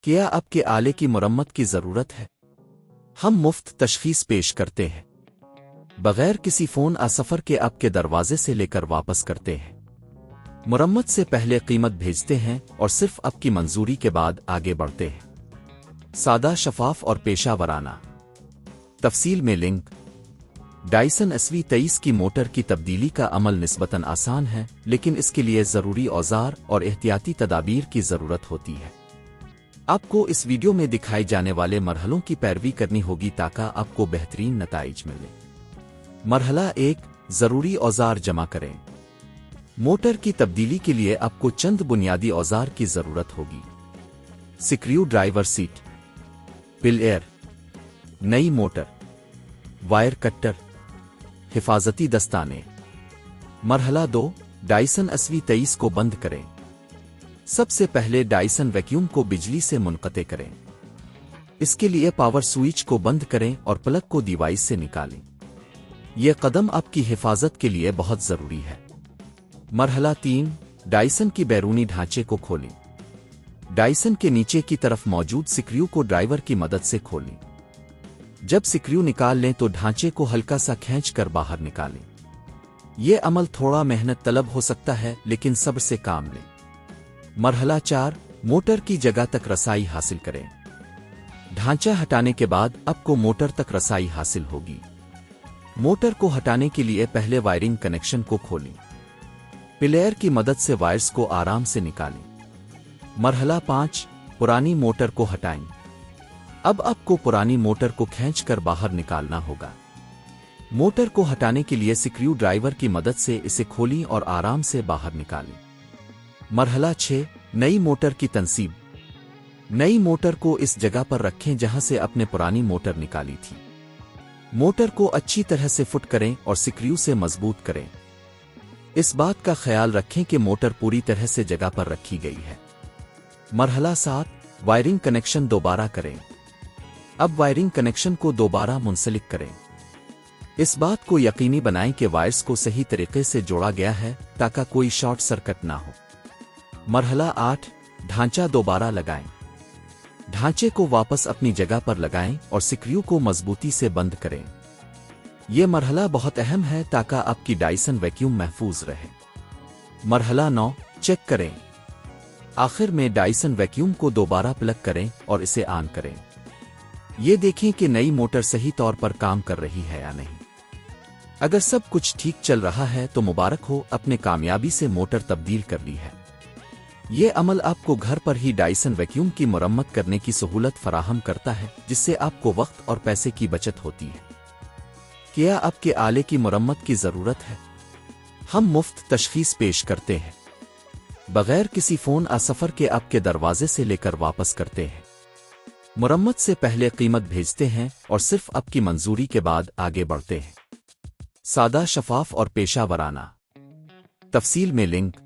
کیا اب کے آلے کی مرمت کی ضرورت ہے؟ ہم مفت تشخیص پیش کرتے ہیں بغیر کسی فون سفر کے اب کے دروازے سے لے کر واپس کرتے ہیں۔ مرمت سے پہلے قیمت بھیجتے ہیں اور صرف اب کی منظوری کے بعد آگے بڑھتے ہیں۔ سادہ، شفاف اور پیشہ ورانہ۔ تفصیل میں لنک۔ ڈائسن SV23 کی موٹر کی تبدیلی کا عمل نسبتاً آسان ہے، لیکن اس کے لیے ضروری اوزار اور احتیاطی تدابیر کی ضرورت ہوتی ہے۔ آپ کو اس ویڈیو میں دکھائے جانے والے مرحلوں کی پیروی کرنی ہوگی تاکہ آپ کو بہترین نتائج ملیں۔ مرحلہ 1، ضروری اوزار جمع کریں۔ موٹر کی تبدیلی کے لیے آپ کو چند بنیادی اوزار کی ضرورت ہوگی۔ سکریو ڈرائیور سیٹ، پلیئر، نئی موٹر، وائر کٹر، حفاظتی دستانے۔ مرحلہ 2، ڈائسن SV23 کو بند کریں۔ سب سے پہلے ڈائسن ویکیوم کو بجلی سے منقطع کریں۔ اس کے لیے پاور سوئچ کو بند کریں اور پلگ کو ڈیوائس سے نکالیں۔ یہ قدم آپ کی حفاظت کے لیے بہت ضروری ہے۔ مرحلہ 3، ڈائسن کی بیرونی ڈھانچے کو کھولیں۔ ڈائسن کے نیچے کی طرف موجود سکریو کو ڈرائیور کی مدد سے کھولیں۔ جب سکریو نکال لیں تو ڈھانچے کو ہلکا سا کھینچ کر باہر نکالیں۔ یہ عمل تھوڑا محنت طلب ہو سکتا ہے، لیکن صبر سے کام لیں۔ مرحلہ 4، موٹر کی جگہ تک رسائی حاصل کریں۔ ڈھانچہ ہٹانے کے بعد آپ کو موٹر تک رسائی حاصل ہوگی۔ موٹر کو ہٹانے کے لیے پہلے وائرنگ کنیکشن کو کھولیں۔ پلیئر کی مدد سے وائرز کو آرام سے نکالیں۔ مرحلہ 5، پرانی موٹر کو ہٹائیں۔ اب آپ کو پرانی موٹر کو کھینچ کر باہر نکالنا ہوگا۔ موٹر کو ہٹانے کے لیے سکریو ڈرائیور کی مدد سے اسے کھولیں اور آرام سے باہر نکالیں۔ مرحلہ 6، نئی موٹر کی تنصیب۔ نئی موٹر کو اس جگہ پر رکھیں جہاں سے اپنے پرانی موٹر نکالی تھی۔ موٹر کو اچھی طرح سے فٹ کریں اور سکریو سے مضبوط کریں۔ اس بات کا خیال رکھیں کہ موٹر پوری طرح سے جگہ پر رکھی گئی ہے۔ مرحلہ 7، وائرنگ کنیکشن دوبارہ کریں۔ اب وائرنگ کنیکشن کو دوبارہ منسلک کریں۔ اس بات کو یقینی بنائیں کہ وائرز کو صحیح طریقے سے جوڑا گیا ہے تاکہ کوئی شارٹ سرکٹ نہ ہو۔ مرحلہ 8، ڈھانچہ دوبارہ لگائیں۔ ڈھانچے کو واپس اپنی جگہ پر لگائیں اور سکریو کو مضبوطی سے بند کریں۔ یہ مرحلہ بہت اہم ہے تاکہ آپ کی ڈائسن ویکیوم محفوظ رہے۔ مرحلہ 9، چیک کریں۔ آخر میں ڈائسن ویکیوم کو دوبارہ پلگ کریں اور اسے آن کریں۔ یہ دیکھیں کہ نئی موٹر صحیح طور پر کام کر رہی ہے یا نہیں۔ اگر سب کچھ ٹھیک چل رہا ہے تو مبارک ہو، اپنے کامیابی سے موٹر تبدیل کر لی ہے۔ یہ عمل آپ کو گھر پر ہی ڈائسن ویکیوم کی مرمت کرنے کی سہولت فراہم کرتا ہے، جس سے آپ کو وقت اور پیسے کی بچت ہوتی ہے۔ کیا آپ کے آلے کی مرمت کی ضرورت ہے؟ ہم مفت تشخیص پیش کرتے ہیں بغیر کسی فون سفر کے آپ کے دروازے سے لے کر واپس کرتے ہیں۔ مرمت سے پہلے قیمت بھیجتے ہیں اور صرف آپ کی منظوری کے بعد آگے بڑھتے ہیں۔ سادہ، شفاف اور پیشہ ورانہ۔ تفصیل میں لنک۔